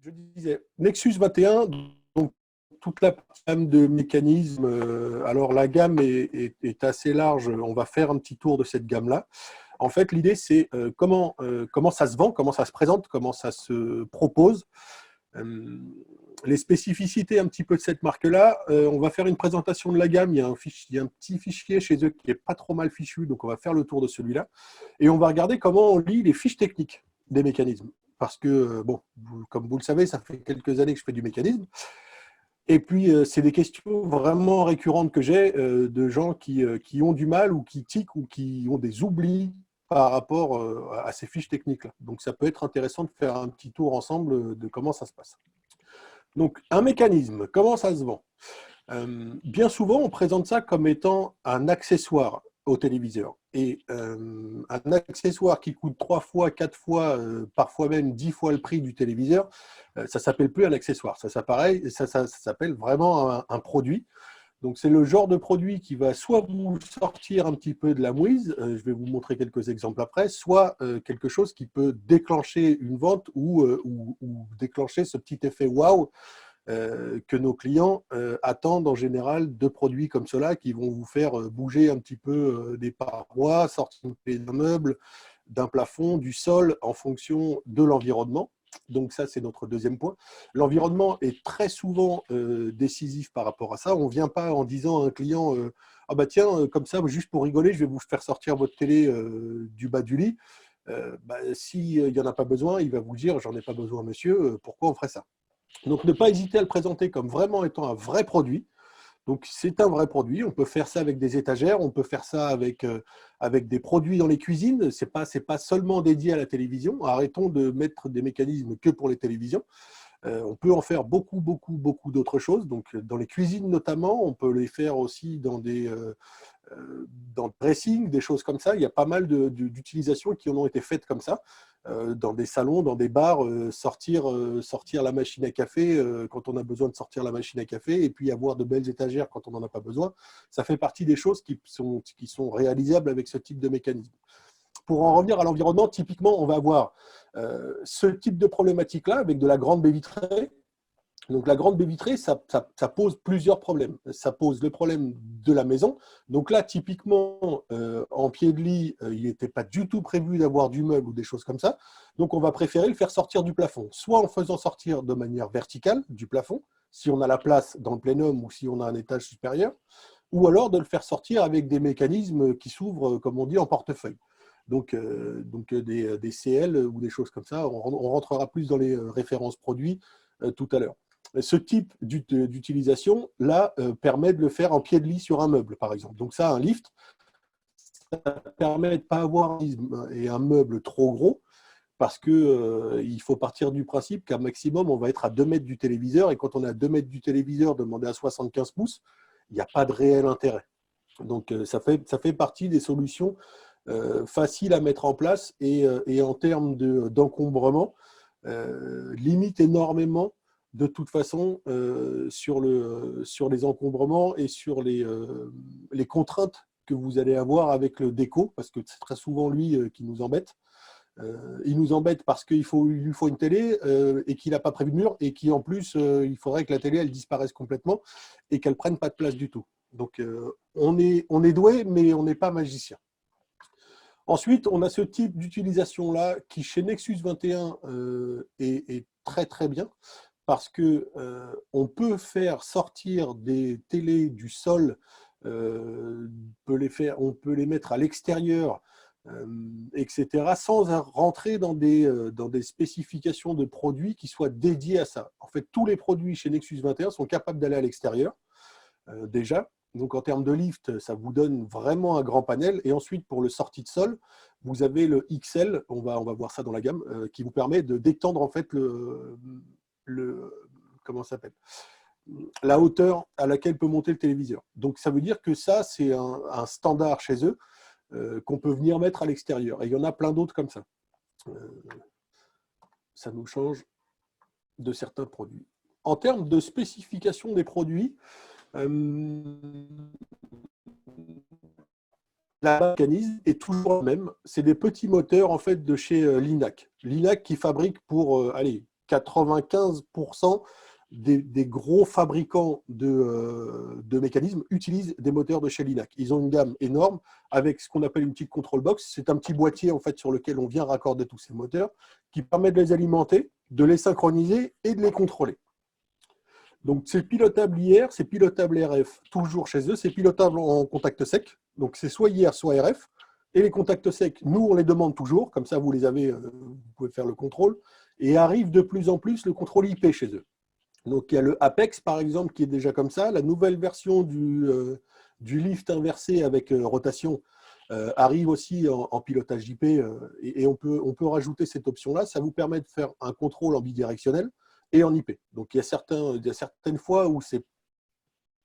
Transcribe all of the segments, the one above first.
Je disais, Nexus 21, donc toute la gamme de mécanismes, alors la gamme est assez large, on va faire un petit tour de cette gamme-là. En fait, l'idée, c'est comment ça se vend, comment ça se présente, comment ça se propose. Euh, les spécificités un petit peu de cette marque-là, on va faire une présentation de la gamme, il y a un petit fichier chez eux qui n'est pas trop mal fichu, donc on va faire le tour de celui-là. Et on va regarder comment on lit les fiches techniques des mécanismes. Parce que, bon, comme vous le savez, ça fait quelques années que je fais du mécanisme. Et puis, c'est des questions vraiment récurrentes que j'ai de gens qui ont du mal ou qui tiquent ou qui ont des oublis par rapport à ces fiches techniques-là. Donc, ça peut être intéressant de faire un petit tour ensemble de comment ça se passe. Donc, un mécanisme, comment ça se vend? Bien souvent, on présente ça comme étant un accessoire au téléviseur. Et un accessoire qui coûte 3 fois, 4 fois, parfois même 10 fois le prix du téléviseur, ça ne s'appelle plus un accessoire. Ça s'appelle vraiment un produit. Donc, c'est le genre de produit qui va soit vous sortir un petit peu de la mouise, je vais vous montrer quelques exemples après, soit quelque chose qui peut déclencher une vente ou déclencher ce petit effet waouh que nos clients attendent en général de produits comme cela qui vont vous faire bouger un petit peu des parois, sortir d'un meuble, d'un plafond, du sol en fonction de l'environnement. Donc ça, c'est notre deuxième point. L'environnement est très souvent décisif par rapport à ça. On ne vient pas en disant à un client ah bah tiens, comme ça, juste pour rigoler, je vais vous faire sortir votre télé du bas du lit. S'il n'y en a pas besoin, il va vous dire j'en ai pas besoin, monsieur, pourquoi on ferait ça? Donc, ne pas hésiter à le présenter comme vraiment étant un vrai produit. Donc, c'est un vrai produit. On peut faire ça avec des étagères, on peut faire ça avec des produits dans les cuisines. Ce n'est pas seulement dédié à la télévision. Arrêtons de mettre des mécanismes que pour les télévisions. On peut en faire beaucoup, beaucoup, beaucoup d'autres choses. Donc, dans les cuisines notamment, on peut les faire aussi dans le dressing, des choses comme ça. Il y a pas mal d'utilisations qui en ont été faites comme ça, dans des salons, dans des bars, sortir la machine à café quand on a besoin de sortir la machine à café, et puis avoir de belles étagères quand on n'en a pas besoin. Ça fait partie des choses qui sont réalisables avec ce type de mécanisme. Pour en revenir à l'environnement, typiquement, on va avoir ce type de problématique-là avec de la grande baie vitrée. Donc la grande baie vitrée, ça pose plusieurs problèmes. Ça pose le problème de la maison. Donc là, typiquement, en pied de lit, il n'était pas du tout prévu d'avoir du meuble ou des choses comme ça. Donc on va préférer le faire sortir du plafond, soit en faisant sortir de manière verticale du plafond, si on a la place dans le plénum ou si on a un étage supérieur, ou alors de le faire sortir avec des mécanismes qui s'ouvrent, comme on dit, en portefeuille. Donc des CL ou des choses comme ça. On rentrera plus dans les références produits tout à l'heure. Ce type d'utilisation, là, permet de le faire en pied de lit sur un meuble, par exemple. Donc ça, un lift, ça permet de ne pas avoir un meuble trop gros, parce qu'il faut partir du principe qu'à maximum, on va être à 2 mètres du téléviseur, et quand on est à 2 mètres du téléviseur, demander à 75 pouces, il n'y a pas de réel intérêt. Donc ça fait partie des solutions faciles à mettre en place et en termes d'encombrement, limite énormément de toute façon sur les encombrements et sur les contraintes que vous allez avoir avec le déco, parce que c'est très souvent lui qui nous embête. Il nous embête parce qu'il lui faut une télé et qu'il n'a pas prévu de mur, et qu'en plus, il faudrait que la télé elle disparaisse complètement et qu'elle ne prenne pas de place du tout. Donc, on est doué, mais on n'est pas magicien. Ensuite, on a ce type d'utilisation-là qui, chez Nexus 21, est très très bien, parce qu'on peut faire sortir des télés du sol, on peut les mettre à l'extérieur, etc., sans rentrer dans des spécifications de produits qui soient dédiés à ça. En fait, tous les produits chez Nexus 21 sont capables d'aller à l'extérieur, déjà. Donc, en termes de lift, ça vous donne vraiment un grand panel. Et ensuite, pour le sortie de sol, vous avez le XL, on va voir ça dans la gamme, qui vous permet d'étendre en fait comment ça s'appelle, la hauteur à laquelle peut monter le téléviseur. Donc, ça veut dire que ça, c'est un standard chez eux qu'on peut venir mettre à l'extérieur. Et il y en a plein d'autres comme ça. Ça nous change de certains produits. En termes de spécification des produits, la mécanisme est toujours la même. C'est des petits moteurs en fait de chez Linac. Linac qui fabrique pour, allez, 95% des gros fabricants de mécanismes utilisent des moteurs de chez Linac. Ils ont une gamme énorme avec ce qu'on appelle une petite control box. C'est un petit boîtier en fait, sur lequel on vient raccorder tous ces moteurs qui permet de les alimenter, de les synchroniser et de les contrôler. Donc, c'est pilotable IR, c'est pilotable RF, toujours chez eux. C'est pilotable en contact sec. Donc, c'est soit IR, soit RF. Et les contacts secs, nous, on les demande toujours. Comme ça, vous les avez, vous pouvez faire le contrôle. Et arrive de plus en plus le contrôle IP chez eux. Donc, il y a le Apex, par exemple, qui est déjà comme ça. La nouvelle version du lift inversé avec rotation arrive aussi en pilotage IP. Et on peut rajouter cette option-là. Ça vous permet de faire un contrôle en bidirectionnel et en IP. Donc, il y a certaines fois où c'est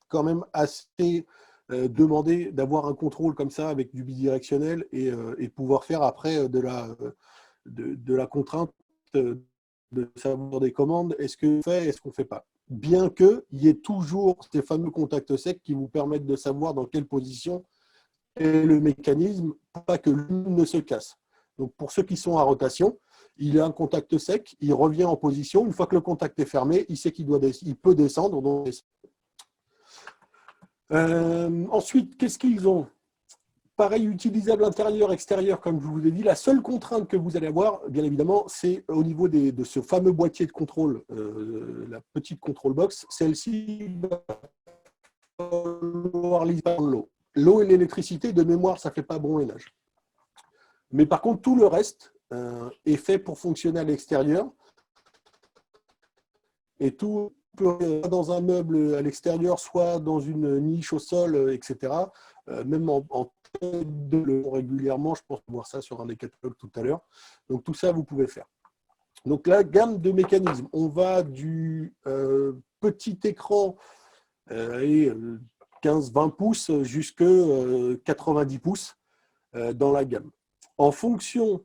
quand même assez demandé d'avoir un contrôle comme ça avec du bidirectionnel et pouvoir faire après de la contrainte de savoir des commandes, est-ce qu'on fait, est-ce qu'on ne fait pas. Bien qu'il y ait toujours ces fameux contacts secs qui vous permettent de savoir dans quelle position est le mécanisme, pour pas que l'une ne se casse. Donc pour ceux qui sont à rotation, il a un contact sec, il revient en position. Une fois que le contact est fermé, il sait qu'il peut descendre. Donc, ensuite, qu'est-ce qu'ils ont? Pareil, utilisable intérieur, extérieur, comme je vous ai dit. La seule contrainte que vous allez avoir, bien évidemment, c'est au niveau de ce fameux boîtier de contrôle, la petite control box. Celle-ci va falloir l'eau. L'eau et l'électricité, de mémoire, ça ne fait pas bon ménage. Mais par contre, tout le reste est fait pour fonctionner à l'extérieur. Et tout peut être dans un meuble à l'extérieur, soit dans une niche au sol, etc. Même en tête de l'eau régulièrement, je pense voir ça sur un des catalogues tout à l'heure. Donc tout ça, vous pouvez faire. Donc la gamme de mécanismes, on va du petit écran 15-20 pouces jusqu'à 90 pouces dans la gamme. En fonction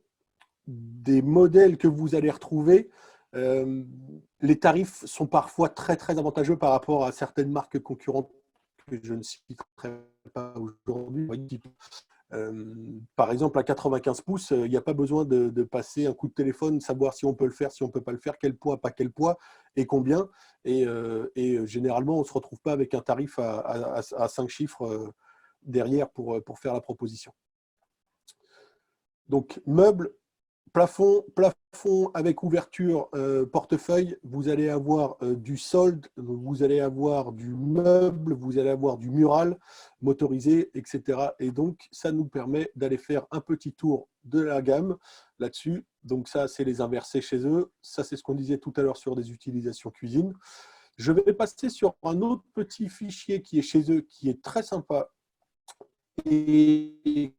des modèles que vous allez retrouver, les tarifs sont parfois très, très avantageux par rapport à certaines marques concurrentes que je ne citerai pas aujourd'hui. Par exemple, à 95 pouces, il n'y a pas besoin de passer un coup de téléphone, savoir si on peut le faire, si on ne peut pas le faire, quel poids, pas quel poids et combien. Et généralement, on ne se retrouve pas avec un tarif à 5 chiffres derrière pour faire la proposition. Donc, meubles, plafond avec ouverture portefeuille, vous allez avoir du solde, vous allez avoir du meuble, vous allez avoir du mural motorisé, etc. Et donc, ça nous permet d'aller faire un petit tour de la gamme là-dessus. Donc ça, c'est les inversés chez eux. Ça, c'est ce qu'on disait tout à l'heure sur des utilisations cuisine. Je vais passer sur un autre petit fichier qui est chez eux, qui est très sympa et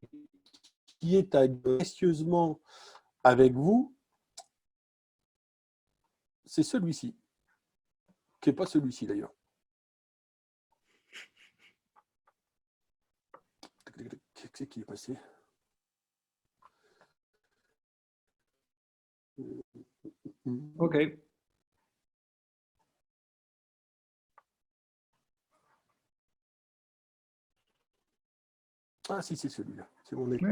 qui est précieusement avec vous, c'est celui-ci, qui n'est pas celui-ci d'ailleurs. Qu'est-ce qui est passé? OK. Ah si, c'est celui-là. C'est mon écran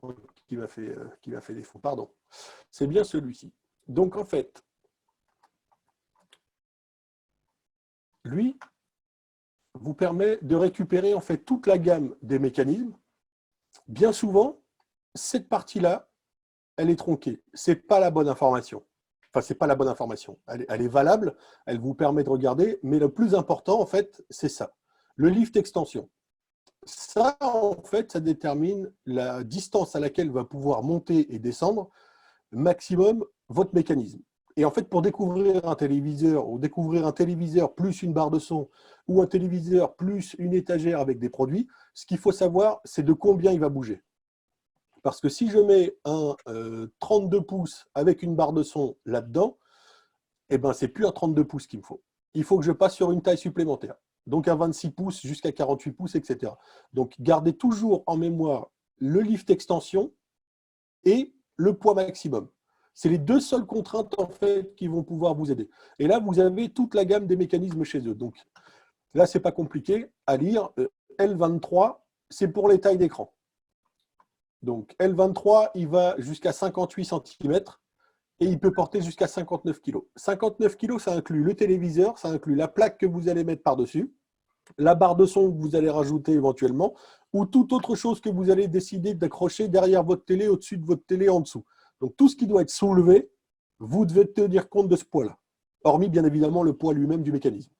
Oui, qui m'a fait défaut. Pardon. C'est bien celui-ci. Donc en fait, lui vous permet de récupérer en fait toute la gamme des mécanismes. Bien souvent, cette partie-là, elle est tronquée. C'est pas la bonne information. Enfin, c'est pas la bonne information. Elle est valable, elle vous permet de regarder, mais le plus important, en fait, c'est ça. Le lift extension. Ça, en fait, ça détermine la distance à laquelle va pouvoir monter et descendre maximum votre mécanisme. Et en fait, pour découvrir un téléviseur, ou découvrir un téléviseur plus une barre de son, ou un téléviseur plus une étagère avec des produits, ce qu'il faut savoir, c'est de combien il va bouger. Parce que si je mets un 32 pouces avec une barre de son là-dedans, eh ben, c'est plus un 32 pouces qu'il me faut. Il faut que je passe sur une taille supplémentaire. Donc un 26 pouces jusqu'à 48 pouces, etc. Donc gardez toujours en mémoire le lift extension et le poids maximum. C'est les deux seules contraintes en fait qui vont pouvoir vous aider. Et là, vous avez toute la gamme des mécanismes chez eux. Donc là, ce n'est pas compliqué à lire. L23, c'est pour les tailles d'écran. Donc L23, il va jusqu'à 58 cm et il peut porter jusqu'à 59 kg. 59 kg, ça inclut le téléviseur, ça inclut la plaque que vous allez mettre par-dessus, la barre de son que vous allez rajouter éventuellement, ou toute autre chose que vous allez décider d'accrocher derrière votre télé, au-dessus de votre télé, en dessous. Donc tout ce qui doit être soulevé, vous devez tenir compte de ce poids-là, hormis bien évidemment le poids lui-même du mécanisme.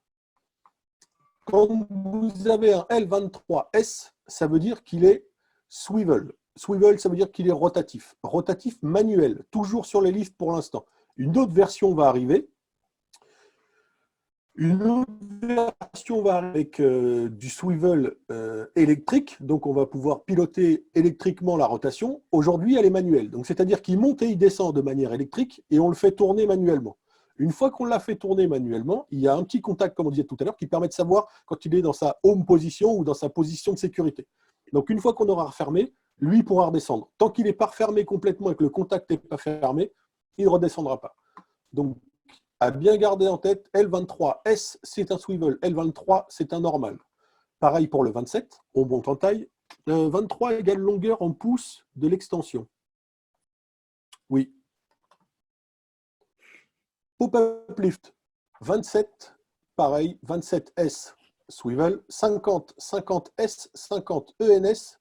Quand vous avez un L23S, ça veut dire qu'il est swivel. Swivel, ça veut dire qu'il est rotatif. Rotatif manuel, toujours sur les lifts pour l'instant. Une autre version va arriver. Une autre version va arriver avec du swivel électrique. Donc, on va pouvoir piloter électriquement la rotation. Aujourd'hui, elle est manuelle. Donc, c'est-à-dire qu'il monte et il descend de manière électrique et on le fait tourner manuellement. Une fois qu'on l'a fait tourner manuellement, il y a un petit contact, comme on disait tout à l'heure, qui permet de savoir quand il est dans sa home position ou dans sa position de sécurité. Donc, une fois qu'on aura refermé, lui pourra redescendre. Tant qu'il n'est pas refermé complètement et que le contact n'est pas fermé, il ne redescendra pas. Donc, à bien garder en tête, L23S, c'est un swivel. L23, c'est un normal. Pareil pour le 27, on monte en taille. 23 égale longueur en pouces de l'extension. Oui. Pop-up lift, 27, pareil, 27S, swivel, 50, 50S, 50 ENS,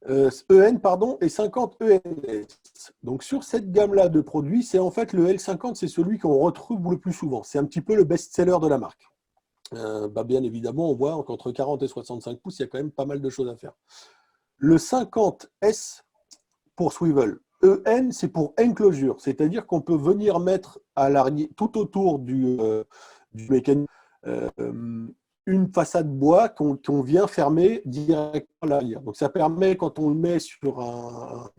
EN, pardon, et 50 ENS. Donc sur cette gamme-là de produits, c'est en fait le L50, c'est celui qu'on retrouve le plus souvent. C'est un petit peu le best-seller de la marque. Bien évidemment, on voit qu'entre 40 et 65 pouces, il y a quand même pas mal de choses à faire. Le 50S pour swivel. EN, c'est pour enclosure, c'est-à-dire qu'on peut venir mettre à l'arrière, tout autour du mécanisme, une façade bois qu'on vient fermer directement à l'arrière. Donc ça permet, quand on le met sur un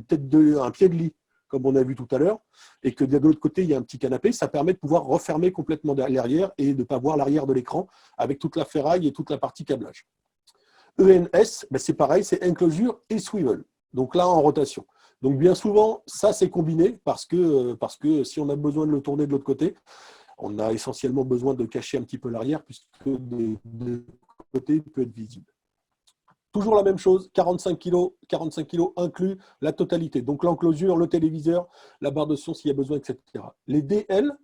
pied de lit, comme on a vu tout à l'heure, et que de l'autre côté, il y a un petit canapé, ça permet de pouvoir refermer complètement l'arrière et de ne pas voir l'arrière de l'écran avec toute la ferraille et toute la partie câblage. ENS, c'est pareil, c'est enclosure et swivel. Donc là, en rotation. Donc bien souvent, ça c'est combiné parce que si on a besoin de le tourner de l'autre côté, on a essentiellement besoin de cacher un petit peu l'arrière puisque de côté il peut être visible. Toujours la même chose, 45 kg inclus la totalité. Donc l'enclosure, le téléviseur, la barre de son s'il y a besoin, etc. Les DL,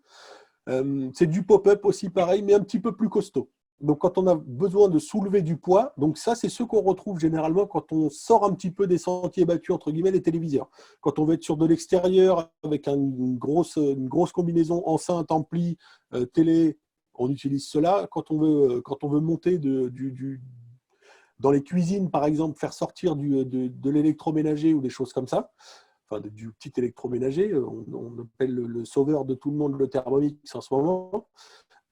c'est du pop-up aussi pareil, mais un petit peu plus costaud. Donc, quand on a besoin de soulever du poids, donc ça, c'est ce qu'on retrouve généralement quand on sort un petit peu des sentiers battus, entre guillemets, les téléviseurs. Quand on veut être sur de l'extérieur avec une grosse combinaison enceinte, ampli, télé, on utilise cela. Quand on veut monter dans les cuisines, par exemple, faire sortir de l'électroménager ou des choses comme ça, enfin du petit électroménager, on appelle le sauveur de tout le monde le Thermomix en ce moment,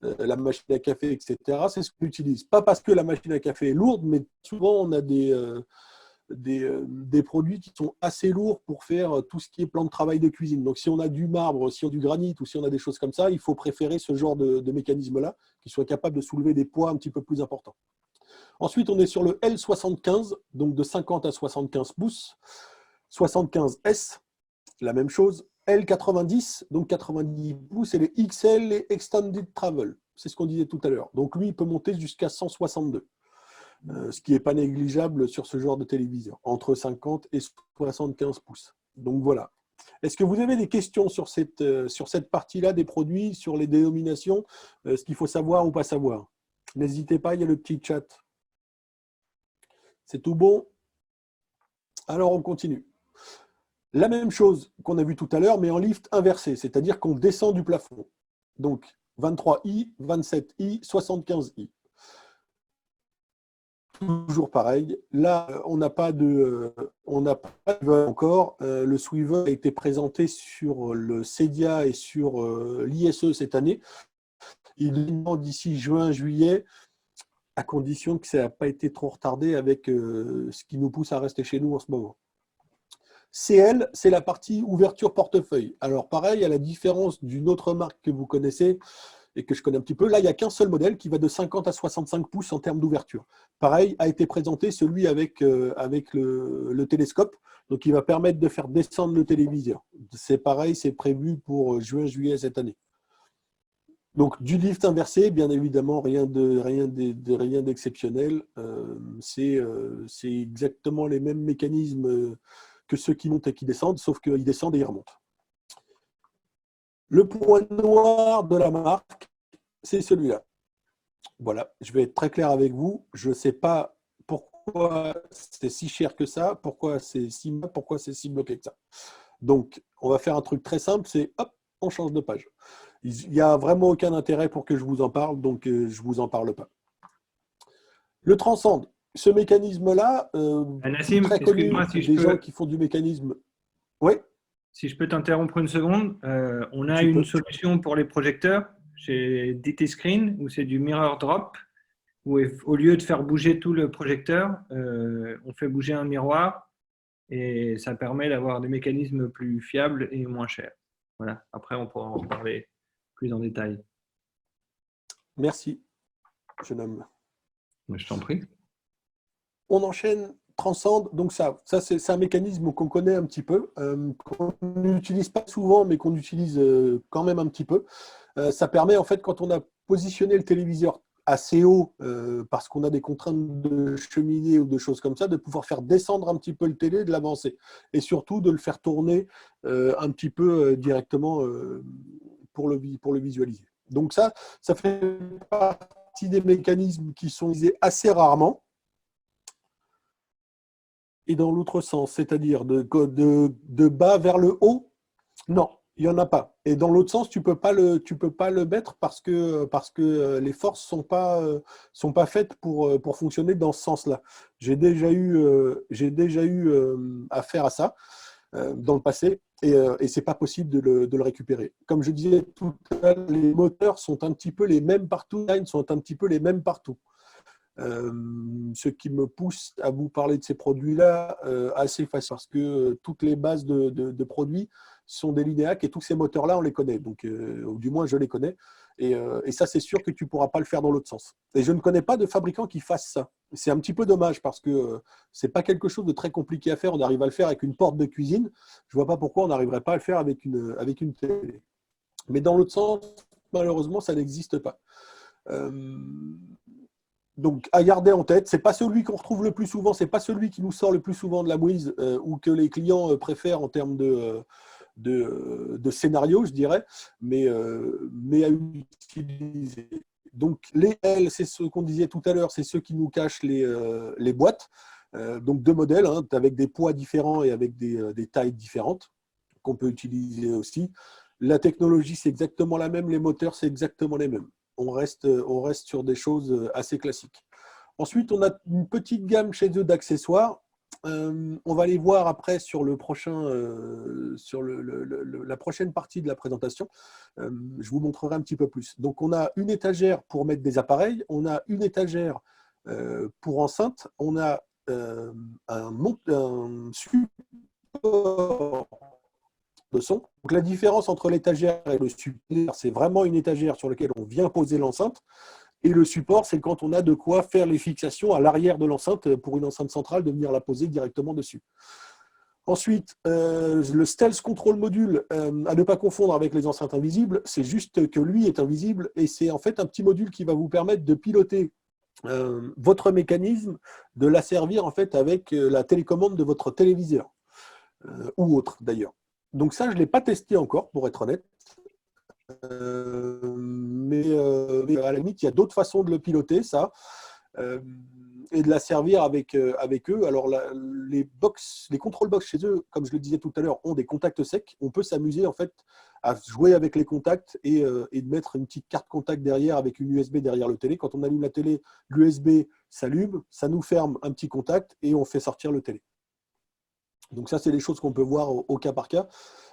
la machine à café, etc. C'est ce qu'on utilise. Pas parce que la machine à café est lourde, mais souvent on a des produits qui sont assez lourds pour faire tout ce qui est plan de travail de cuisine. Donc si on a du marbre, si on a du granit ou si on a des choses comme ça, il faut préférer ce genre de mécanisme-là qui soit capable de soulever des poids un petit peu plus importants. Ensuite, on est sur le L75, donc de 50 à 75 pouces. 75S, la même chose. L90, donc 90 pouces, et les XL, les Extended Travel. C'est ce qu'on disait tout à l'heure. Donc lui, il peut monter jusqu'à 162, ce qui n'est pas négligeable sur ce genre de téléviseur, entre 50 et 75 pouces. Donc voilà. Est-ce que vous avez des questions sur cette partie-là des produits, sur les dénominations, ce qu'il faut savoir ou pas savoir? N'hésitez pas, il y a le petit chat. C'est tout bon? Alors on continue. La même chose qu'on a vu tout à l'heure, mais en lift inversé, c'est-à-dire qu'on descend du plafond. Donc 23i, 27i, 75i. Toujours pareil. Là, on n'a pas de encore. Le swivel a été présenté sur le CEDIA et sur l'ISE cette année. Il est d'ici juin, juillet, à condition que ça n'a pas été trop retardé avec ce qui nous pousse à rester chez nous en ce moment. CL, c'est la partie ouverture portefeuille. Alors pareil, à la différence d'une autre marque que vous connaissez et que je connais un petit peu, là, il n'y a qu'un seul modèle qui va de 50 à 65 pouces en termes d'ouverture. Pareil, a été présenté celui avec le télescope, donc il va permettre de faire descendre le téléviseur. C'est pareil, c'est prévu pour juin-juillet cette année. Donc du lift inversé, bien évidemment, rien d'exceptionnel. C'est exactement les mêmes mécanismes que ceux qui montent et qui descendent, sauf qu'ils descendent et ils remontent. Le point noir de la marque, c'est celui-là. Voilà, je vais être très clair avec vous. Je ne sais pas pourquoi c'est si cher que ça, pourquoi c'est si bloqué que ça. Donc, on va faire un truc très simple, c'est hop, on change de page. Il n'y a vraiment aucun intérêt pour que je vous en parle, donc je ne vous en parle pas. Le transcende, ce mécanisme-là, Nassim, très connu excuse-moi si je des gens peux, qui font du mécanisme. Oui, si je peux t'interrompre une seconde. On a tu une peux. solution pour les projecteurs chez DT Screen où c'est du mirror drop, où au lieu de faire bouger tout le projecteur, on fait bouger un miroir et ça permet d'avoir des mécanismes plus fiables et moins chers. Voilà. Après, on pourra en parler plus en détail. Merci, jeune homme. Je t'en prie. On enchaîne, transcende. Donc ça c'est un mécanisme qu'on connaît un petit peu, qu'on n'utilise pas souvent, mais qu'on utilise quand même un petit peu. Ça permet en fait, quand on a positionné le téléviseur assez haut, parce qu'on a des contraintes de cheminée ou de choses comme ça, de pouvoir faire descendre un petit peu le télé, de l'avancer. Et surtout de le faire tourner un petit peu directement pour le visualiser. Donc ça fait partie des mécanismes qui sont utilisés assez rarement. Et dans l'autre sens, c'est-à-dire de bas vers le haut, non, il n'y en a pas. Et dans l'autre sens, tu peux pas le mettre parce que les forces sont pas faites pour fonctionner dans ce sens-là. J'ai déjà eu affaire à ça dans le passé et c'est pas possible de le récupérer. Comme je disais tout à l'heure, les moteurs sont un petit peu les mêmes partout, les lines sont un petit peu les mêmes partout. Ce qui me pousse à vous parler de ces produits-là assez facile parce que toutes les bases de produits sont des linéaques et tous ces moteurs-là, on les connaît. Donc, ou du moins, je les connais. Et ça, c'est sûr que tu ne pourras pas le faire dans l'autre sens. Et je ne connais pas de fabricant qui fasse ça. C'est un petit peu dommage parce que ce n'est pas quelque chose de très compliqué à faire. On arrive à le faire avec une porte de cuisine. Je ne vois pas pourquoi on n'arriverait pas à le faire avec une télé. Mais dans l'autre sens, malheureusement, ça n'existe pas. Euh, donc, à garder en tête, c'est pas celui qu'on retrouve le plus souvent, c'est pas celui qui nous sort le plus souvent de la mouise ou que les clients préfèrent en termes de scénario, je dirais, mais à utiliser. Donc, les L, c'est ce qu'on disait tout à l'heure, c'est ceux qui nous cachent les boîtes. Donc, deux modèles, hein, avec des poids différents et avec des tailles différentes, qu'on peut utiliser aussi. La technologie, c'est exactement la même, les moteurs, c'est exactement les mêmes. On reste sur des choses assez classiques. Ensuite, on a une petite gamme chez eux d'accessoires. On va les voir après sur la prochaine partie de la présentation. Je vous montrerai un petit peu plus. Donc, on a une étagère pour mettre des appareils. On a une étagère pour enceinte. On a un support de son. Donc, la différence entre l'étagère et le support, c'est vraiment une étagère sur laquelle on vient poser l'enceinte. Et le support, c'est quand on a de quoi faire les fixations à l'arrière de l'enceinte pour une enceinte centrale, de venir la poser directement dessus. Ensuite, le Stealth Control Module, à ne pas confondre avec les enceintes invisibles, c'est juste que lui est invisible et c'est en fait un petit module qui va vous permettre de piloter votre mécanisme, de l'asservir en fait avec la télécommande de votre téléviseur ou autre d'ailleurs. Donc ça, je ne l'ai pas testé encore, pour être honnête. Mais à la limite, il y a d'autres façons de le piloter, ça, et de la servir avec eux. Alors, les control box chez eux, comme je le disais tout à l'heure, ont des contacts secs. On peut s'amuser en fait à jouer avec les contacts et de mettre une petite carte contact derrière avec une USB derrière le télé. Quand on allume la télé, l'USB s'allume, ça nous ferme un petit contact et on fait sortir le télé. Donc ça, c'est des choses qu'on peut voir au cas par cas,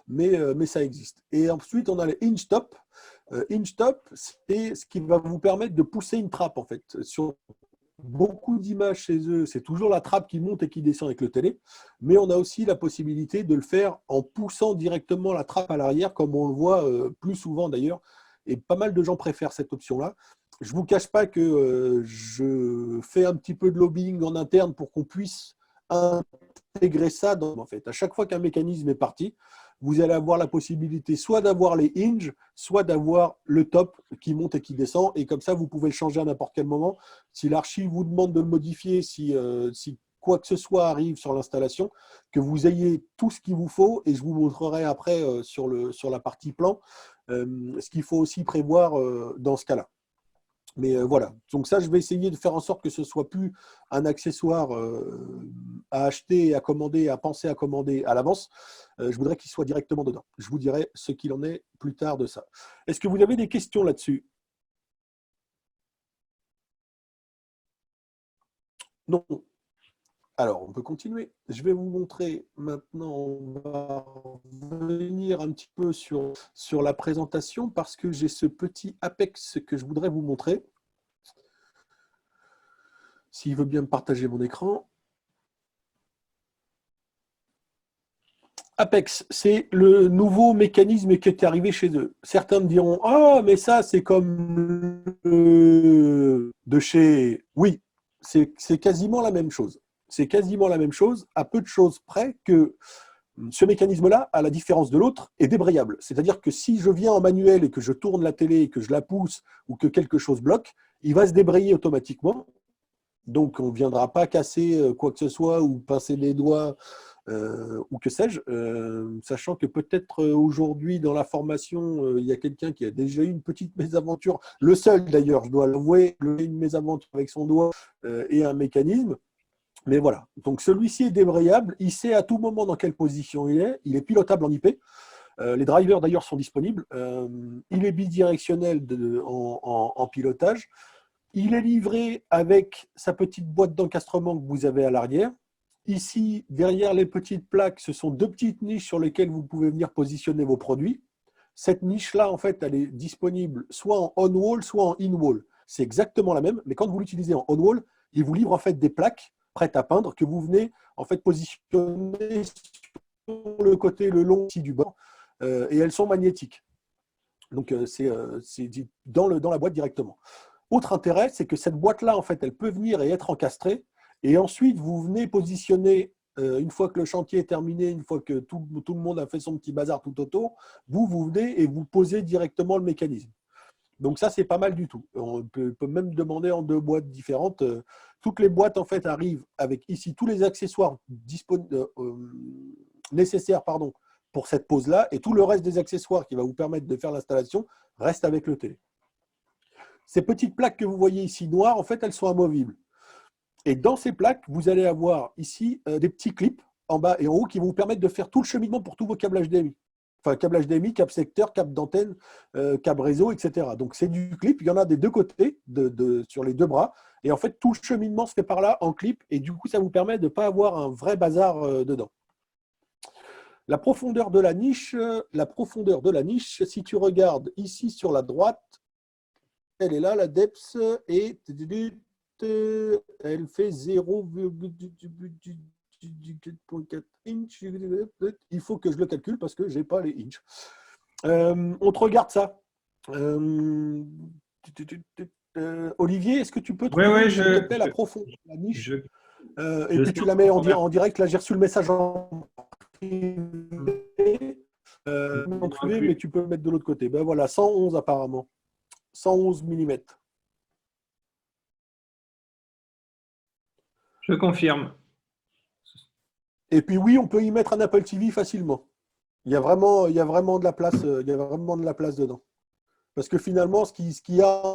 mais ça existe. Et ensuite, on a les hinge top. Hinge top, c'est ce qui va vous permettre de pousser une trappe, en fait. Sur beaucoup d'images chez eux, c'est toujours la trappe qui monte et qui descend avec le télé, mais on a aussi la possibilité de le faire en poussant directement la trappe à l'arrière, comme on le voit plus souvent d'ailleurs, et pas mal de gens préfèrent cette option-là. Je ne vous cache pas que je fais un petit peu de lobbying en interne pour qu'on puisse intégrer ça en fait. À chaque fois qu'un mécanisme est parti, vous allez avoir la possibilité soit d'avoir les hinges, soit d'avoir le top qui monte et qui descend. Et comme ça, vous pouvez le changer à n'importe quel moment. Si l'archive vous demande de le modifier, si quoi que ce soit arrive sur l'installation, que vous ayez tout ce qu'il vous faut, et je vous montrerai après sur la partie plan ce qu'il faut aussi prévoir dans ce cas-là. Mais voilà, donc ça, je vais essayer de faire en sorte que ce ne soit plus un accessoire à acheter, à commander, à penser à commander à l'avance. Je voudrais qu'il soit directement dedans. Je vous dirai ce qu'il en est plus tard de ça. Est-ce que vous avez des questions là-dessus? Non. Alors, on peut continuer. Je vais vous montrer maintenant, on va revenir un petit peu sur la présentation parce que j'ai ce petit Apex que je voudrais vous montrer. S'il veut bien me partager mon écran. Apex, c'est le nouveau mécanisme qui est arrivé chez eux. Certains me diront « Ah, mais ça, c'est comme de chez… » Oui, c'est quasiment la même chose. C'est quasiment la même chose, à peu de choses près que ce mécanisme-là, à la différence de l'autre, est débrayable. C'est-à-dire que si je viens en manuel et que je tourne la télé, que je la pousse ou que quelque chose bloque, il va se débrayer automatiquement. Donc, on ne viendra pas casser quoi que ce soit ou pincer les doigts ou que sais-je, sachant que peut-être aujourd'hui dans la formation, il y a quelqu'un qui a déjà eu une petite mésaventure, le seul d'ailleurs, je dois l'avouer, une mésaventure avec son doigt et un mécanisme. Mais voilà, donc celui-ci est débrayable, il sait à tout moment dans quelle position il est pilotable en IP. Les drivers d'ailleurs sont disponibles. Il est bidirectionnel en pilotage. Il est livré avec sa petite boîte d'encastrement que vous avez à l'arrière. Ici, derrière les petites plaques, ce sont deux petites niches sur lesquelles vous pouvez venir positionner vos produits. Cette niche-là, en fait, elle est disponible soit en on-wall, soit en in-wall. C'est exactement la même, mais quand vous l'utilisez en on-wall, il vous livre en fait des plaques prêtes à peindre que vous venez en fait positionner sur le côté le long ici du bord, et elles sont magnétiques. Donc, c'est dans la boîte directement. Autre intérêt, c'est que cette boîte-là, en fait, elle peut venir et être encastrée. Et ensuite, vous venez positionner, une fois que le chantier est terminé, une fois que tout le monde a fait son petit bazar tout autour, vous venez et vous posez directement le mécanisme. Donc ça, c'est pas mal du tout. On peut même demander en deux boîtes différentes. Toutes les boîtes, en fait, arrivent avec ici tous les accessoires nécessaires pour cette pose-là. Et tout le reste des accessoires qui va vous permettre de faire l'installation reste avec le télé. Ces petites plaques que vous voyez ici noires, en fait, elles sont amovibles. Et dans ces plaques, vous allez avoir ici des petits clips en bas et en haut qui vont vous permettre de faire tout le cheminement pour tous vos câbles HDMI. Enfin, câble HDMI, câble secteur, câble d'antenne, câble réseau, etc. Donc, c'est du clip. Il y en a des deux côtés, sur les deux bras. Et en fait, tout le cheminement se fait par là en clip. Et du coup, ça vous permet de ne pas avoir un vrai bazar dedans. La profondeur de la niche, si tu regardes ici sur la droite, elle est là, la depth, et elle fait 0,4 inch. Il faut que je le calcule parce que je n'ai pas les inches. On te regarde ça. Olivier, est-ce que tu peux trouver, s'il te plaît, la profondeur de la niche et puis tu la mets en direct. Là, j'ai reçu le message en privé. Mais tu peux le mettre de l'autre côté. Ben voilà, 111 apparemment. 111 mm. Je confirme. Et puis oui, on peut y mettre un Apple TV facilement. Il y a vraiment de la place, dedans. Parce que finalement, ce qu'il y a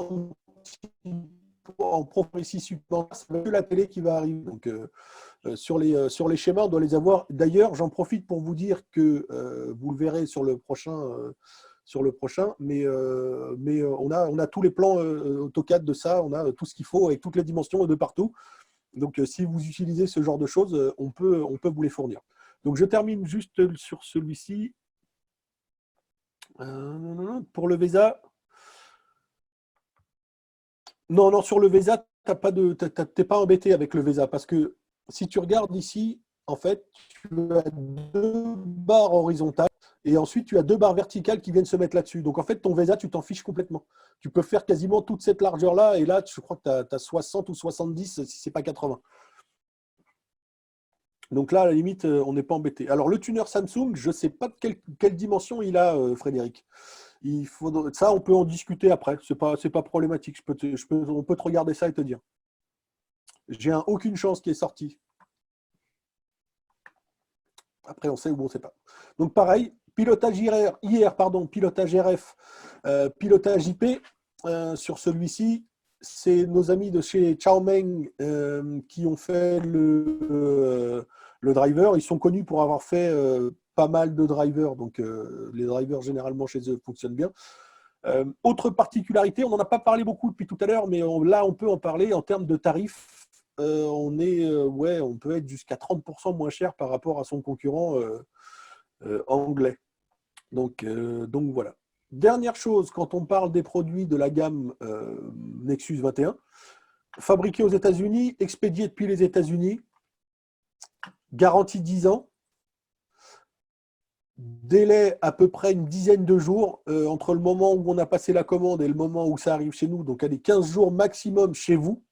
en prophétie supplémentaire, c'est que la télé qui va arriver. Donc, sur les schémas, on doit les avoir. D'ailleurs, j'en profite pour vous dire que vous le verrez sur le prochain, mais on a tous les plans AutoCAD de ça, on a tout ce qu'il faut avec toutes les dimensions de partout. Donc, si vous utilisez ce genre de choses, on peut vous les fournir. Donc, je termine juste sur celui-ci. Pour le VESA. Non, sur le VESA, tu n'es pas embêté avec le VESA parce que si tu regardes ici, en fait, tu as deux barres horizontales et ensuite tu as deux barres verticales qui viennent se mettre là-dessus. Donc, en fait, ton VESA, tu t'en fiches complètement. Tu peux faire quasiment toute cette largeur-là et là, je crois que tu as 60 ou 70 si ce n'est pas 80. Donc là, à la limite, on n'est pas embêté. Alors, le tuner Samsung, je ne sais pas de quelle dimension il a, Frédéric. Ça, on peut en discuter après. Ce n'est pas problématique. On peut te regarder ça et te dire. J'ai aucune chance qui est sorti. Après, on sait ou on ne sait pas. Donc, pareil, pilotage pilotage RF, pilotage IP. Sur celui-ci, c'est nos amis de chez Xiaomeng qui ont fait le driver. Ils sont connus pour avoir fait pas mal de drivers. Donc, les drivers, généralement, chez eux, fonctionnent bien. Autre particularité, on n'en a pas parlé beaucoup depuis tout à l'heure, mais là, on peut en parler en termes de tarifs. On peut être jusqu'à 30% moins cher par rapport à son concurrent anglais. Donc voilà. Dernière chose, quand on parle des produits de la gamme Nexus 21, fabriqué aux États-Unis, expédié depuis les États-Unis, garantie 10 ans, délai à peu près une dizaine de jours entre le moment où on a passé la commande et le moment où ça arrive chez nous. Donc, allez, 15 jours maximum chez vous.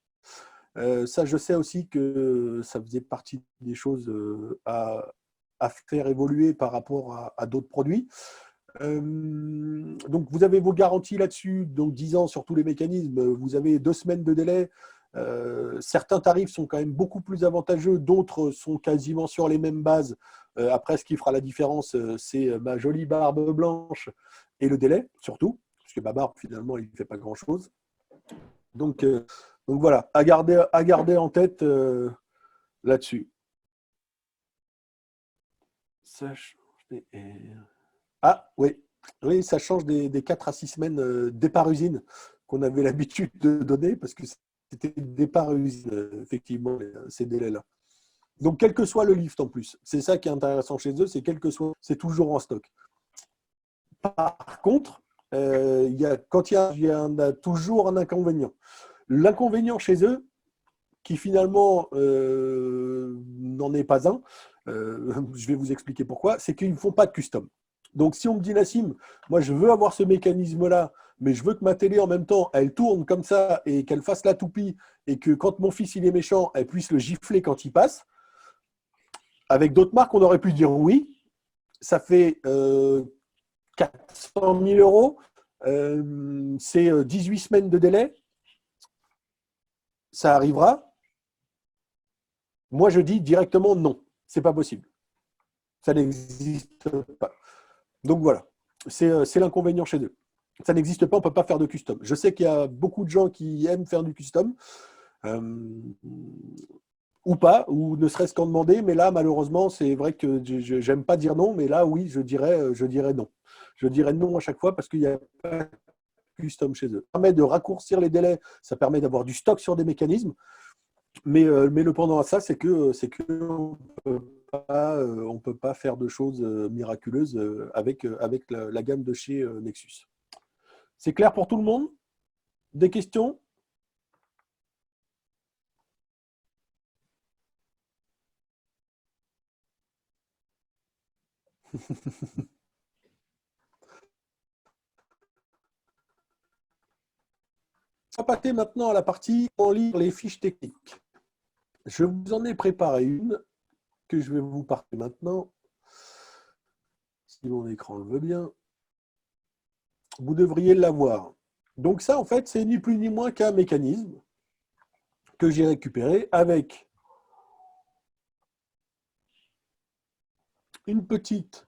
Ça, je sais aussi que ça faisait partie des choses à faire évoluer par rapport à d'autres produits. Donc, vous avez vos garanties là-dessus, donc 10 ans sur tous les mécanismes. Vous avez 2 semaines de délai. Certains tarifs sont quand même beaucoup plus avantageux, d'autres sont quasiment sur les mêmes bases. Après, ce qui fera la différence, c'est ma jolie barbe blanche et le délai, surtout, parce que ma barbe, finalement, il ne fait pas grand-chose. Donc voilà, à garder en tête là-dessus. Ah oui, oui, ça change des 4 à 6 semaines départ usine qu'on avait l'habitude de donner parce que c'était départ usine, effectivement, ces délais-là. Donc, quel que soit le lift en plus, c'est ça qui est intéressant chez eux, c'est quel que soit, c'est toujours en stock. Par contre, quand il y a toujours un inconvénient. L'inconvénient chez eux, qui finalement n'en est pas un, je vais vous expliquer pourquoi, c'est qu'ils ne font pas de custom. Donc si on me dit Nassim, moi je veux avoir ce mécanisme-là, mais je veux que ma télé en même temps, elle tourne comme ça et qu'elle fasse la toupie et que quand mon fils il est méchant, elle puisse le gifler quand il passe. Avec d'autres marques, on aurait pu dire oui. Ça fait 400 000 euros, c'est 18 semaines de délai. Ça arrivera. Moi, je dis directement non. C'est pas possible. Ça n'existe pas. Donc voilà, c'est l'inconvénient chez eux. Ça n'existe pas, on ne peut pas faire de custom. Je sais qu'il y a beaucoup de gens qui aiment faire du custom, ou pas, ou ne serait-ce qu'en demander, mais là, malheureusement, c'est vrai que je n'aime pas dire non, mais là, oui, je dirais non. Je dirais non à chaque fois parce qu'il n'y a pas de custom chez eux. Ça permet de raccourcir les délais, ça permet d'avoir du stock sur des mécanismes, mais le pendant à ça, c'est que on ne peut pas faire de choses miraculeuses avec la gamme de chez Nexus. C'est clair pour tout le monde? Des questions? On va passer maintenant à la partie en lire les fiches techniques. Je vous en ai préparé une que je vais vous partager maintenant. Si mon écran le veut bien. Vous devriez l'avoir. Donc ça, en fait, c'est ni plus ni moins qu'un mécanisme que j'ai récupéré avec une petite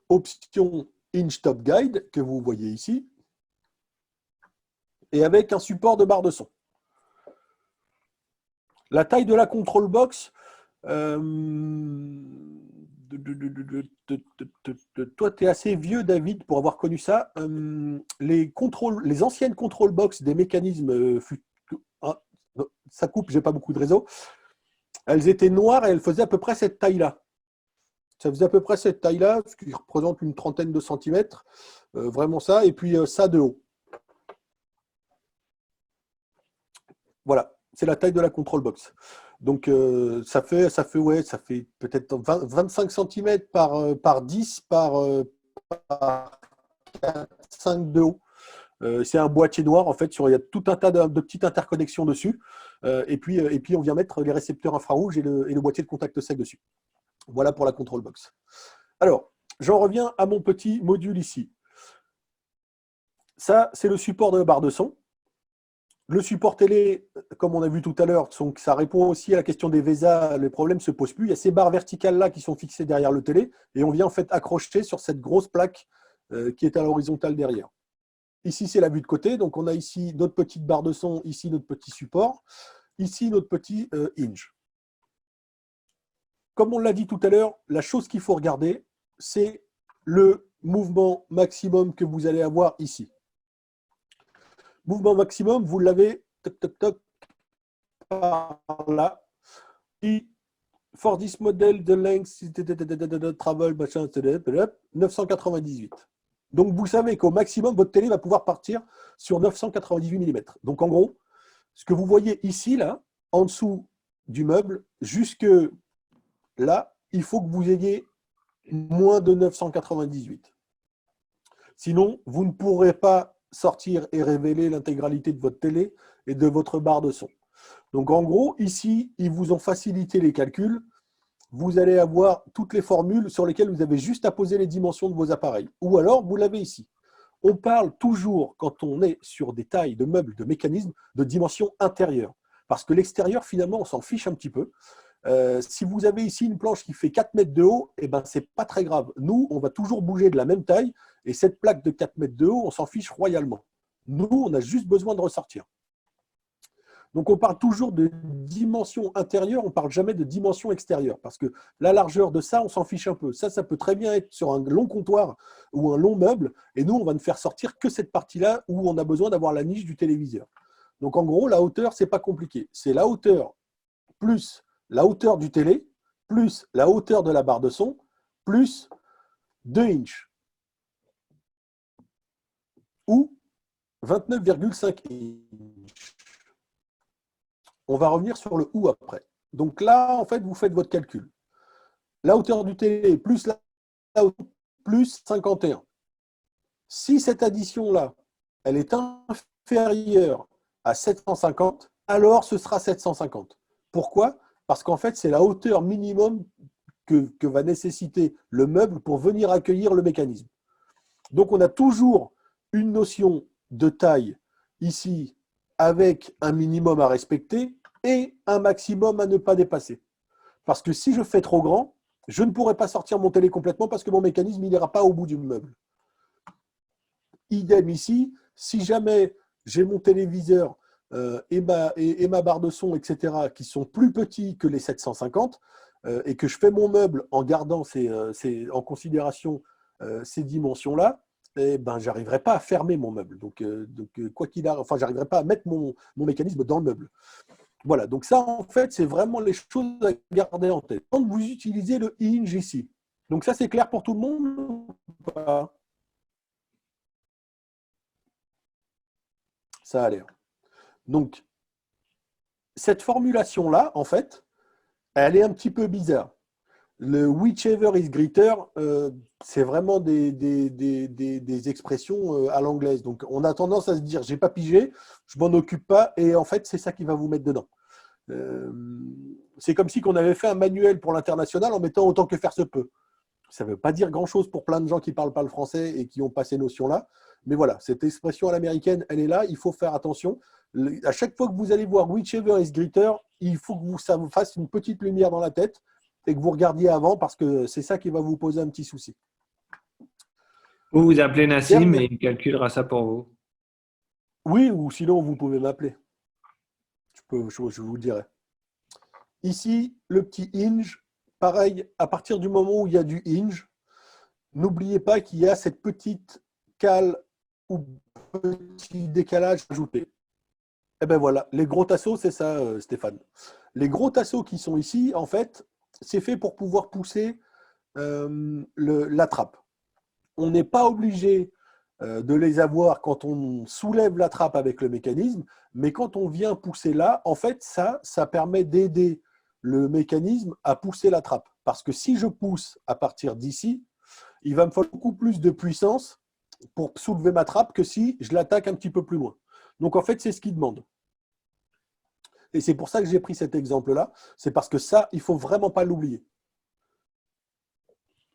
option Inch Top Guide que vous voyez ici et avec un support de barre de son. La taille de la control box, toi, tu es assez vieux, David, pour avoir connu ça. Les anciennes control box des mécanismes, ça coupe, j'ai pas beaucoup de réseau, elles étaient noires et elles faisaient à peu près cette taille-là. Ça faisait à peu près cette taille-là, ce qui représente une trentaine de centimètres, vraiment ça, et puis ça de haut. Voilà, c'est la taille de la control box. Donc ça fait peut-être 25 cm par 10 par 4, 5 de haut. C'est un boîtier noir, en fait, il y a tout un tas de petites interconnexions dessus. Et puis, on vient mettre les récepteurs infrarouges et le boîtier de contact sec dessus. Voilà pour la control box. Alors, j'en reviens à mon petit module ici. Ça, c'est le support de la barre de son. Le support télé, comme on a vu tout à l'heure, ça répond aussi à la question des VESA, les problèmes ne se posent plus. Il y a ces barres verticales-là qui sont fixées derrière le télé et on vient en fait accrocher sur cette grosse plaque qui est à l'horizontale derrière. Ici, c'est la vue de côté. Donc, on a ici notre petite barre de son, ici notre petit support, ici notre petit hinge. Comme on l'a dit tout à l'heure, la chose qu'il faut regarder, c'est le mouvement maximum que vous allez avoir ici. Mouvement maximum, vous l'avez toc, toc, toc, par là. Et for this model, the length, travel, 998. Donc, vous savez qu'au maximum, votre télé va pouvoir partir sur 998 mm. Donc, en gros, ce que vous voyez ici, là, en dessous du meuble, jusque là, il faut que vous ayez moins de 998. Sinon, vous ne pourrez pas sortir et révéler l'intégralité de votre télé et de votre barre de son. Donc, en gros, ici, ils vous ont facilité les calculs. Vous allez avoir toutes les formules sur lesquelles vous avez juste à poser les dimensions de vos appareils. Ou alors, vous l'avez ici. On parle toujours, quand on est sur des tailles de meubles, de mécanismes, de dimensions intérieures. Parce que l'extérieur, finalement, on s'en fiche un petit peu. Si vous avez ici une planche qui fait 4 mètres de haut, eh ben, ce n'est pas très grave. Nous, on va toujours bouger de la même taille. Et cette plaque de 4 mètres de haut, on s'en fiche royalement. Nous, on a juste besoin de ressortir. Donc, on parle toujours de dimension intérieure, on ne parle jamais de dimension extérieure. Parce que la largeur de ça, on s'en fiche un peu. Ça peut très bien être sur un long comptoir ou un long meuble. Et nous, on va ne faire sortir que cette partie-là où on a besoin d'avoir la niche du téléviseur. Donc, en gros, la hauteur, ce n'est pas compliqué. C'est la hauteur plus la hauteur du télé, plus la hauteur de la barre de son, plus 2 inches. Ou 29,5 inches. On va revenir sur le ou après. Donc là, en fait, vous faites votre calcul. La hauteur du télé plus la hauteur plus 51. Si cette addition-là, elle est inférieure à 750, alors ce sera 750. Pourquoi? Parce qu'en fait, c'est la hauteur minimum que va nécessiter le meuble pour venir accueillir le mécanisme. Donc, on a toujours une notion de taille ici avec un minimum à respecter et un maximum à ne pas dépasser. Parce que si je fais trop grand, je ne pourrai pas sortir mon télé complètement parce que mon mécanisme n'ira pas au bout du meuble. Idem ici, si jamais j'ai mon téléviseur et ma barre de son, etc., qui sont plus petits que les 750 et que je fais mon meuble en gardant en considération ces dimensions-là, eh ben, je n'arriverai pas à fermer mon meuble. Donc quoi qu'il arrive, enfin, je n'arriverai pas à mettre mon mécanisme dans le meuble. Voilà, donc ça, en fait, c'est vraiment les choses à garder en tête. Quand vous utilisez le hinge ici, donc ça, c'est clair pour tout le monde ou pas? Ça a l'air. Donc, cette formulation-là, en fait, elle est un petit peu bizarre. Le whichever is greater, c'est vraiment des expressions à l'anglaise. Donc, on a tendance à se dire, j'ai pas pigé, je m'en occupe pas, et en fait, c'est ça qui va vous mettre dedans. C'est comme si on avait fait un manuel pour l'international en mettant autant que faire se peut. Ça ne veut pas dire grand-chose pour plein de gens qui ne parlent pas le français et qui n'ont pas ces notions-là. Mais voilà, cette expression à l'américaine, elle est là, il faut faire attention. À chaque fois que vous allez voir whichever is greater, il faut que ça vous fasse une petite lumière dans la tête et que vous regardiez avant parce que c'est ça qui va vous poser un petit souci. Vous vous appelez Nassim et il calculera ça pour vous. Oui, ou sinon vous pouvez m'appeler. Je vous le dirai. Ici, le petit hinge, pareil, à partir du moment où il y a du hinge, n'oubliez pas qu'il y a cette petite cale ou petit décalage ajouté. Et bien voilà, les gros tasseaux, c'est ça, Stéphane. Les gros tasseaux qui sont ici, en fait, c'est fait pour pouvoir pousser la trappe. On n'est pas obligé de les avoir quand on soulève la trappe avec le mécanisme, mais quand on vient pousser là, en fait, ça permet d'aider le mécanisme à pousser la trappe. Parce que si je pousse à partir d'ici, il va me falloir beaucoup plus de puissance pour soulever ma trappe que si je l'attaque un petit peu plus loin. Donc, en fait, c'est ce qu'il demande. Et c'est pour ça que j'ai pris cet exemple-là. C'est parce que ça, il ne faut vraiment pas l'oublier.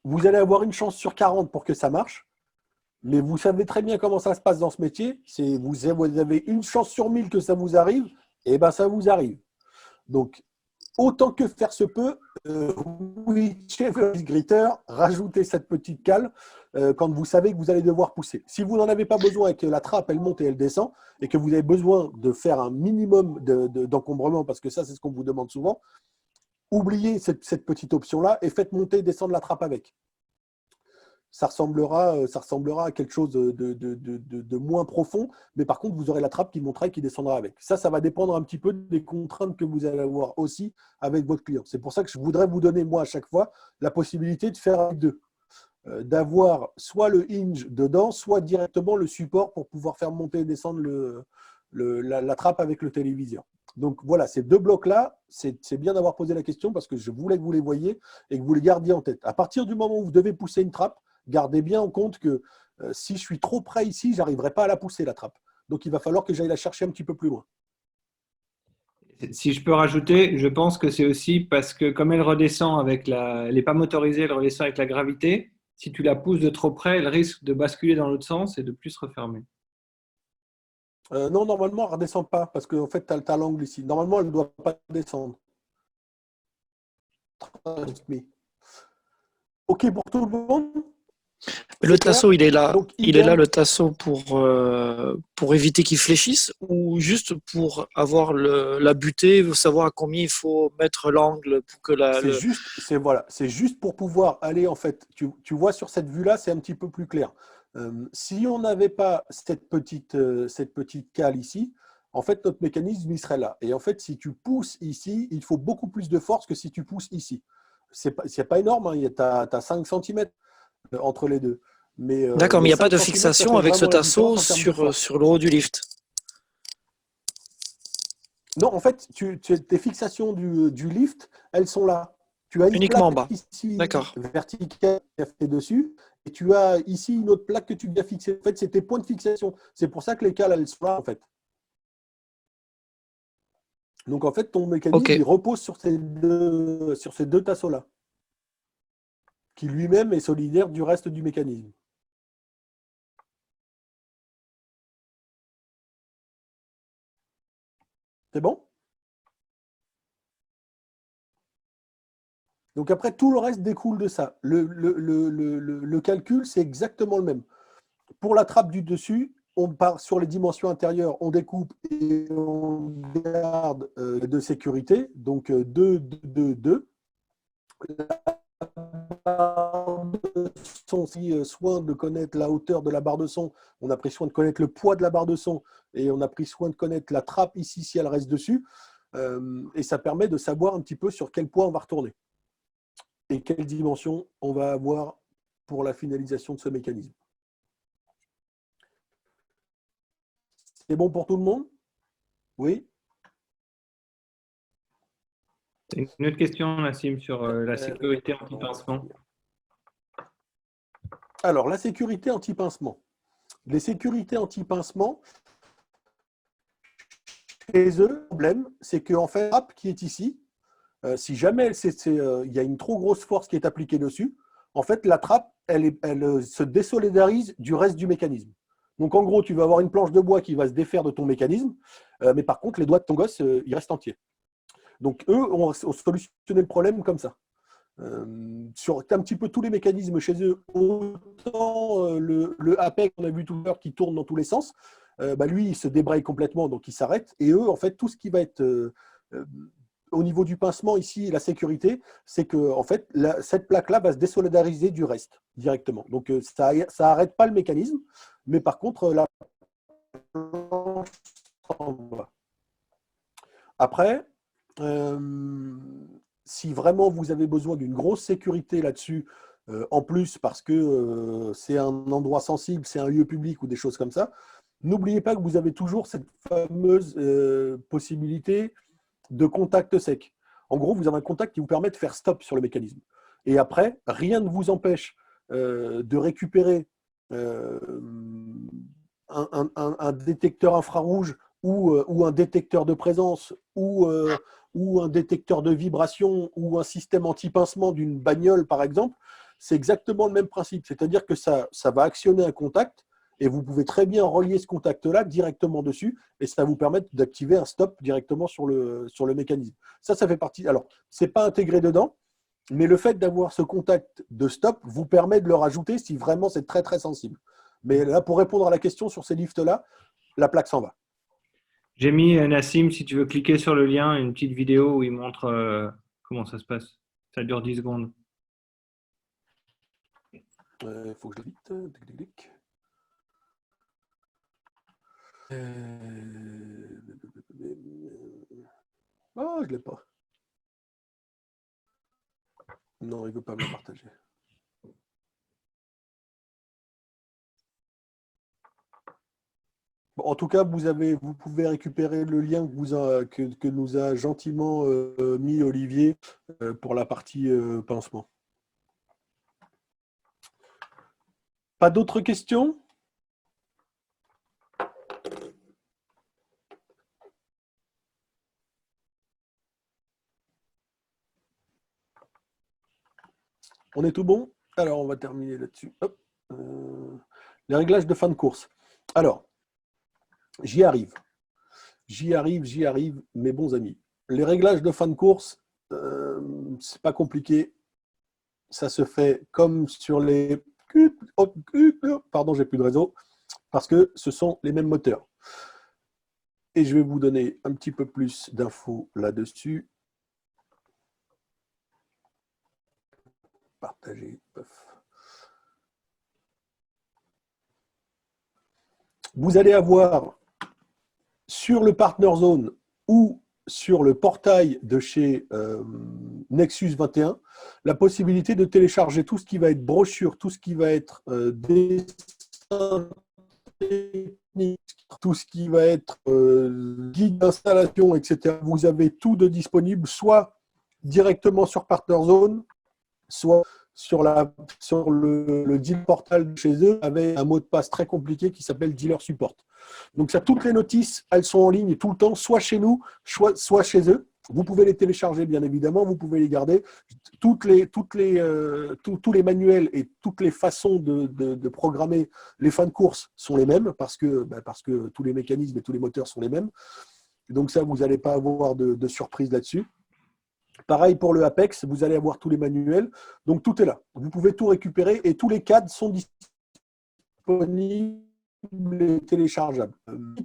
Vous allez avoir une chance sur 40 pour que ça marche. Mais vous savez très bien comment ça se passe dans ce métier. Vous avez une chance sur 1000 que ça vous arrive, et ben ça vous arrive. Donc, autant que faire se peut, oui, chez le gritter, rajoutez cette petite cale quand vous savez que vous allez devoir pousser. Si vous n'en avez pas besoin et que la trappe, elle monte et elle descend, et que vous avez besoin de faire un minimum d'encombrement, parce que ça, c'est ce qu'on vous demande souvent, oubliez cette petite option-là et faites monter et descendre la trappe avec. Ça ressemblera à quelque chose de moins profond, mais par contre, vous aurez la trappe qui montera et qui descendra avec. Ça va dépendre un petit peu des contraintes que vous allez avoir aussi avec votre client. C'est pour ça que je voudrais vous donner, moi, à chaque fois, la possibilité de faire avec deux. D'avoir soit le hinge dedans, soit directement le support pour pouvoir faire monter et descendre la trappe avec le téléviseur. Donc voilà, ces deux blocs-là, c'est bien d'avoir posé la question parce que je voulais que vous les voyiez et que vous les gardiez en tête. À partir du moment où vous devez pousser une trappe, gardez bien en compte que si je suis trop près ici, je n'arriverai pas à la pousser, la trappe. Donc il va falloir que j'aille la chercher un petit peu plus loin. Si je peux rajouter, je pense que c'est aussi parce que comme elle redescend elle n'est pas motorisée, elle redescend avec la gravité. Si tu la pousses de trop près, elle risque de basculer dans l'autre sens et de plus se refermer. Non, normalement, elle ne redescend pas parce qu'en fait, tu as l'angle ici. Normalement, elle ne doit pas descendre. OK pour tout le monde? Le tasso, il est là. Donc, Il est là, idem. le tasso, pour éviter qu'il fléchisse ou juste pour avoir la butée, savoir à combien il faut mettre l'angle pour que C'est juste pour pouvoir aller, en fait, tu vois sur cette vue-là, c'est un petit peu plus clair. Si on n'avait pas cette petite cale ici, en fait, notre mécanisme, il serait là. Et en fait, si tu pousses ici, il faut beaucoup plus de force que si tu pousses ici. C'est pas énorme, hein, tu as 5 cm entre les deux. D'accord, mais il n'y a pas 5 de centimètres, ça fixation fait avec ce vraiment la tasso différence en termes de force. sur le haut du lift. Non, en fait, tes fixations du lift, elles sont là. Tu as une Uniquement en plaque bas. ici D'accord. verticale qui est fait dessus, et tu as ici une autre plaque que tu viens fixer. En fait, c'est tes points de fixation. C'est pour ça que les cales, elles sont là, en fait. Donc, en fait, ton mécanisme, Ok. il repose sur ces deux tasseaux-là, qui lui-même est solidaire du reste du mécanisme. C'est bon? Donc après, tout le reste découle de ça. Le calcul, c'est exactement le même. Pour la trappe du dessus, on part sur les dimensions intérieures, on découpe et on garde de sécurité. Donc 2, 2, 2, 2. Si soin de connaître la hauteur de la barre de son, on a pris soin de connaître le poids de la barre de son et on a pris soin de connaître la trappe ici si elle reste dessus. Et ça permet de savoir un petit peu sur quel poids on va retourner et quelle dimension on va avoir pour la finalisation de ce mécanisme. C'est bon pour tout le monde? Oui? Une autre question, Nassim, sur la sécurité anti-pincement. Alors, la sécurité anti-pincement. Les sécurités anti-pincement, chez eux, le problème, c'est qu'en fait, la trappe qui est ici, si jamais il y a une trop grosse force qui est appliquée dessus, en fait, la trappe, elle se désolidarise du reste du mécanisme. Donc, en gros, tu vas avoir une planche de bois qui va se défaire de ton mécanisme, mais par contre, les doigts de ton gosse, ils restent entiers. Donc, eux ont solutionné le problème comme ça. Sur un petit peu tous les mécanismes chez eux, autant le APEC qu'on a vu tout à l'heure qui tourne dans tous les sens, lui, il se débraye complètement, donc il s'arrête. Et eux, en fait, tout ce qui va être au niveau du pincement ici, la sécurité, c'est que en fait, cette plaque-là va se désolidariser du reste directement. Donc, ça n'arrête pas le mécanisme, mais par contre, la planche s'en va. Après, si vraiment vous avez besoin d'une grosse sécurité là-dessus, en plus parce que c'est un endroit sensible, c'est un lieu public ou des choses comme ça, n'oubliez pas que vous avez toujours cette fameuse possibilité de contact sec. En gros, vous avez un contact qui vous permet de faire stop sur le mécanisme. Et après, rien ne vous empêche de récupérer un détecteur infrarouge ou un détecteur de présence ou un détecteur de vibration ou un système anti-pincement d'une bagnole, par exemple. c'est exactement le même principe. C'est-à-dire que ça va actionner un contact et vous pouvez très bien relier ce contact-là directement dessus et ça va vous permettre d'activer un stop directement sur le mécanisme. Ça fait partie. Alors, ce n'est pas intégré dedans, mais le fait d'avoir ce contact de stop vous permet de le rajouter si vraiment c'est très, très sensible. Mais là, pour répondre à la question sur ces lifts-là, la plaque s'en va. J'ai mis, Nassim, si tu veux cliquer sur le lien, une petite vidéo où il montre comment ça se passe. Ça dure 10 secondes. Il faut que je le vite. Oh, je ne l'ai pas. Non, il ne veut pas me la partager. Bon, en tout cas, vous pouvez récupérer le lien que nous a gentiment mis Olivier pour la partie pansement. Pas d'autres questions ? On est tout bon? Alors, on va terminer là-dessus. Les réglages de fin de course. Alors, j'y arrive, mes bons amis. Les réglages de fin de course, c'est pas compliqué. Ça se fait comme sur les... Pardon, j'ai plus de réseau. Parce que ce sont les mêmes moteurs. Et je vais vous donner un petit peu plus d'infos là-dessus. Partager. Vous allez avoir sur le Partner Zone ou sur le portail de chez Nexus 21 la possibilité de télécharger tout ce qui va être brochure, tout ce qui va être dessin technique, tout ce qui va être guide d'installation, etc. Vous avez tout de disponible, soit directement sur Partner Zone, soit sur le deal portal de chez eux, avec un mot de passe très compliqué qui s'appelle Dealer Support. Donc, ça, toutes les notices, elles sont en ligne tout le temps, soit chez nous, soit chez eux. Vous pouvez les télécharger, bien évidemment, vous pouvez les garder. Tous les manuels et toutes les façons de programmer les fins de course sont les mêmes parce que tous les mécanismes et tous les moteurs sont les mêmes. Donc ça, vous n'allez pas avoir de surprise là-dessus. Pareil pour le Apex, vous allez avoir tous les manuels. Donc tout est là. Vous pouvez tout récupérer et tous les cadres sont disponibles et téléchargeables.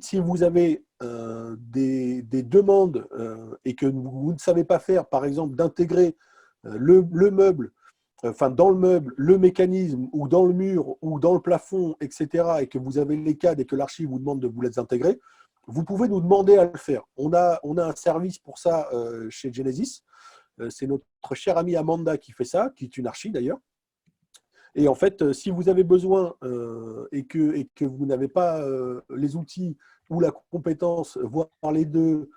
Si vous avez des demandes et que vous ne savez pas faire, par exemple, d'intégrer le meuble, enfin dans le meuble, le mécanisme, ou dans le mur, ou dans le plafond, etc., et que vous avez les cadres et que l'archive vous demande de vous les intégrer, vous pouvez nous demander à le faire. On a un service pour ça chez Genesis. C'est notre chère amie Amanda qui fait ça, qui est une archi d'ailleurs. Et en fait, si vous avez besoin et que vous n'avez pas les outils ou la compétence, voire les deux,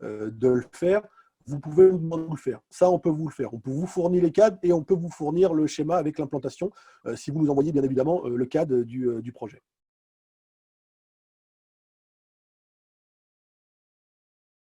de le faire, vous pouvez nous demander de le faire. Ça, on peut vous le faire. On peut vous fournir les cadres et on peut vous fournir le schéma avec l'implantation si vous nous envoyez bien évidemment le cadre du projet.